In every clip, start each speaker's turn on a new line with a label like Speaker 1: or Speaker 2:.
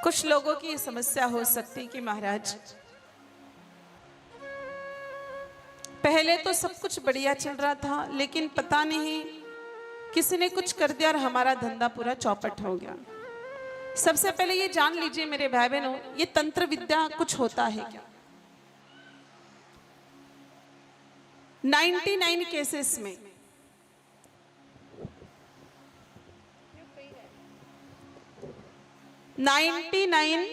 Speaker 1: कुछ लोगों की ये समस्या हो सकती कि महाराज पहले तो सब कुछ बढ़िया चल रहा था, लेकिन पता नहीं किसी ने कुछ कर दिया और हमारा धंधा पूरा चौपट हो गया। सबसे पहले ये जान लीजिए मेरे भाई बहनों, ये तंत्र विद्या कुछ होता है क्या? 99 केसेस में 99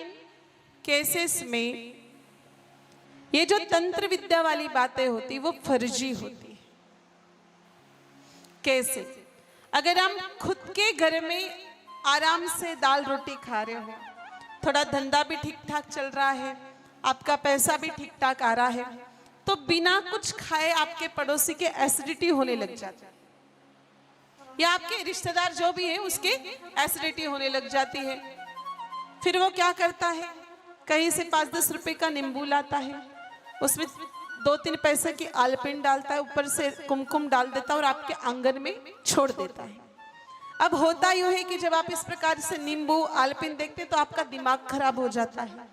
Speaker 1: केसेस में ये जो तंत्र विद्या वाली बातें होती वो फर्जी होती है। कैसे? अगर हम खुद के घर में आराम से दाल रोटी खा रहे हो, थोड़ा धंधा भी ठीक ठाक चल रहा है, आपका पैसा भी ठीक ठाक आ रहा है, तो बिना कुछ खाए आपके पड़ोसी के एसिडिटी होने लग जाती है, या आपके रिश्तेदार जो भी है उसके एसिडिटी होने लग जाती है। फिर वो क्या करता है, कहीं से 5-10 रुपए का नींबू लाता है, उसमें 2-3 पैसे की आलपिन डालता है, ऊपर से कुमकुम डाल देता है और आपके आंगन में छोड़ देता है। अब होता यूं है कि जब आप इस प्रकार से नींबू आलपिन देखते तो आपका दिमाग खराब हो जाता है।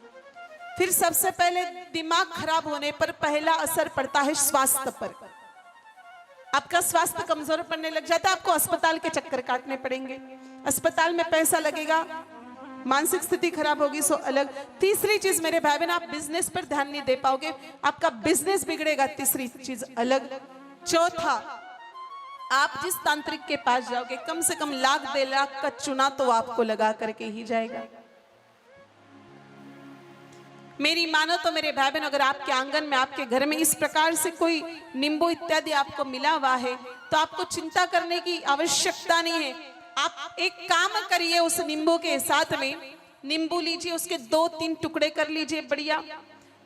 Speaker 1: फिर सबसे पहले दिमाग खराब होने पर पहला असर पड़ता है स्वास्थ्य पर। आपका स्वास्थ्य कमजोर पड़ने लग जाता है, आपको अस्पताल के चक्कर काटने पड़ेंगे, अस्पताल में पैसा लगेगा, मानसिक स्थिति खराब होगी, सो अलग। तीसरी चीज मेरे भाई बहन, आप बिजनेस पर ध्यान नहीं दे पाओगे, आपका बिजनेस बिगड़ेगा, तीसरी चीज अलग। चौथा, आप जिस तांत्रिक के पास जाओगे कम से कम 1,00,000-1,50,000 का चुना तो आपको लगा करके ही जाएगा। मेरी मानो तो मेरे भाई बहन, अगर आपके आंगन में आपके घर में इस प्रकार से कोई नींबू इत्यादि आपको मिला हुआ है तो आपको चिंता करने की आवश्यकता नहीं है। आप एक काम करिए, उस नींबू के साथ में नींबू लीजिए, उसके 2-3 टुकड़े कर लीजिए बढ़िया,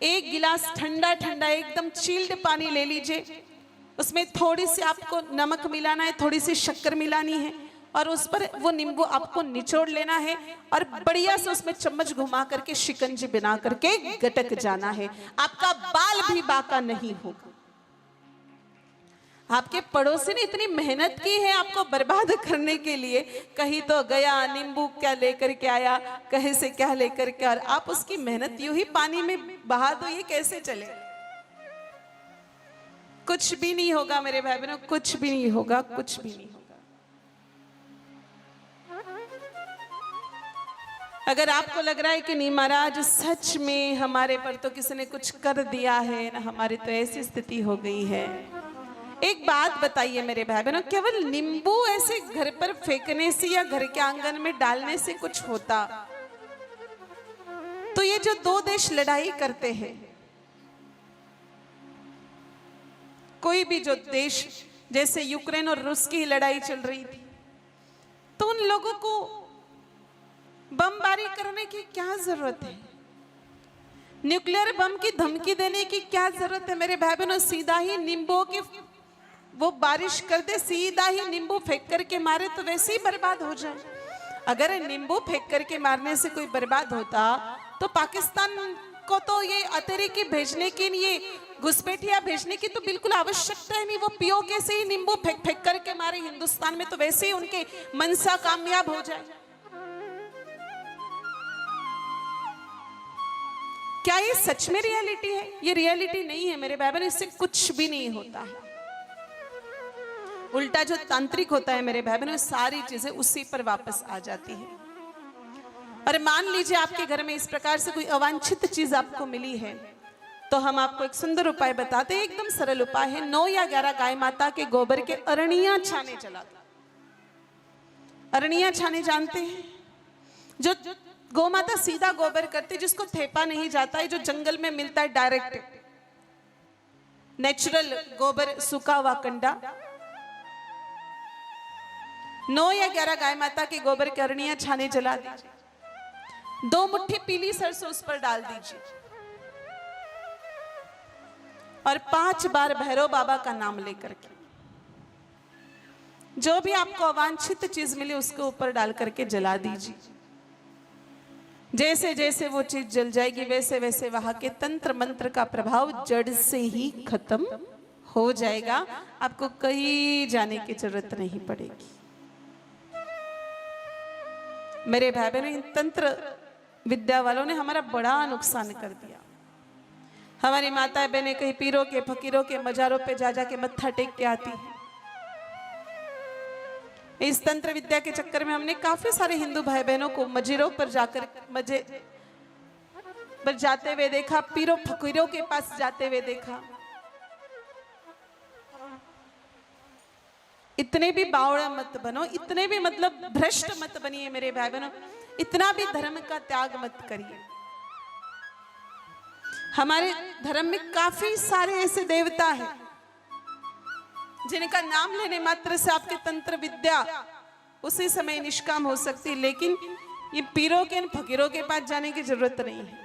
Speaker 1: 1 गिलास ठंडा ठंडा एकदम चिल्ड पानी ले लीजिए, उसमें थोड़ी सी आपको नमक मिलाना है, थोड़ी सी शक्कर मिलानी है, और उस पर वो नींबू आपको निचोड़ लेना है और बढ़िया से उसमें चम्मच घुमा करके शिकंजी बना करके गटक जाना है। आपका बाल भी बाका नहीं होगा। आपके पड़ोसी ने इतनी मेहनत की है आपको बर्बाद करने के लिए, कहीं तो गया नींबू क्या लेकर के आया, कहीं से क्या लेकर के, और आप उसकी मेहनत यूं ही पानी में बहा दो, ये कैसे चले? कुछ भी नहीं होगा मेरे भाई बहनों, कुछ भी नहीं होगा, कुछ भी नहीं होगा। अगर आपको लग रहा है कि नहीं महाराज सच में हमारे पर तो किसी ने कुछ कर दिया है ना, हमारी तो ऐसी स्थिति हो गई है, एक बात बताइए मेरे भाई बहनों, केवल नींबू ऐसे घर पर फेंकने से या घर के आंगन में डालने से कुछ होता? तो ये जो 2 देश लड़ाई करते हैं, कोई भी जो देश, जैसे यूक्रेन और रूस की लड़ाई चल रही थी, तो उन लोगों को बमबारी करने की क्या जरूरत है? न्यूक्लियर बम की धमकी देने की क्या जरूरत है मेरे भाई बहनों? सीधा ही नींबू की वो बारिश कर दे, सीधा ही नींबू फेंक करके मारे तो वैसे ही बर्बाद हो जाए। अगर नींबू फेंक करके मारने से कोई बर्बाद होता तो पाकिस्तान को तो ये अतिरेकी भेजने की, ये घुसपैठिया भेजने की तो बिल्कुल आवश्यकता ही नहीं। वो पीओके से ही नींबू फेंक फेंक करके मारे हिंदुस्तान में तो वैसे ही उनके मनसा कामयाब हो जाए। क्या ये सच में रियलिटी है? ये रियलिटी नहीं है मेरे भाई बहन, इससे कुछ भी नहीं होता है। उल्टा जो तांत्रिक होता है मेरे भाई बहन, सारी चीजें उसी पर वापस आ जाती है। और मान लीजिए आपके घर में इस प्रकार से कोई अवांछित चीज आपको मिली है, तो हम आपको एक सुंदर उपाय बताते हैं, एकदम सरल उपाय है। 9 या 11 गाय माता के गोबर के अरणियां छाने चलाते। अरणियां छाने जानते हैं? जो गौ माता सीधा गोबर करती, जिसको थेपा नहीं जाता है, जो जंगल में मिलता है डायरेक्ट नेचुरल गोबर, सूखा हुआ कंडा। 9 या 11 गाय माता के गोबर की अरणियां छाने जला दीजिए, 2 मुट्ठी पीली सरसों उस पर डाल दीजिए और 5 बार भैरव बाबा का नाम लेकर के जो भी आपको अवांछित चीज मिले उसके ऊपर डाल करके जला दीजिए। जैसे जैसे वो चीज जल जाएगी वैसे वैसे वहां के तंत्र मंत्र का प्रभाव जड़ से ही खत्म हो जाएगा, आपको कहीं जाने की जरूरत नहीं पड़ेगी। मेरे भाई बहनों, इन तंत्र विद्या वालों ने हमारा बड़ा नुकसान कर दिया। हमारी माताएं बहनें कहीं पीरों के फकीरों के मजारों पे जा जाके मत्था टेक के आती है। इस तंत्र विद्या के चक्कर में हमने काफी सारे हिंदू भाई बहनों को मजीरों पर जाकर मजे पर जाते हुए देखा, पीरों फकीरों के पास जाते हुए देखा। इतने भी बावड़ा मत बनो, इतने भी मतलब भ्रष्ट मत बनिए मेरे भाई बहनों, इतना भी धर्म का त्याग मत करिए। हमारे धर्म में काफी सारे ऐसे देवता हैं जिनका नाम लेने मात्र से आपके तंत्र विद्या उसी समय निष्काम हो सकती है, लेकिन ये पीरों के फकीरों के पास जाने की जरूरत नहीं है।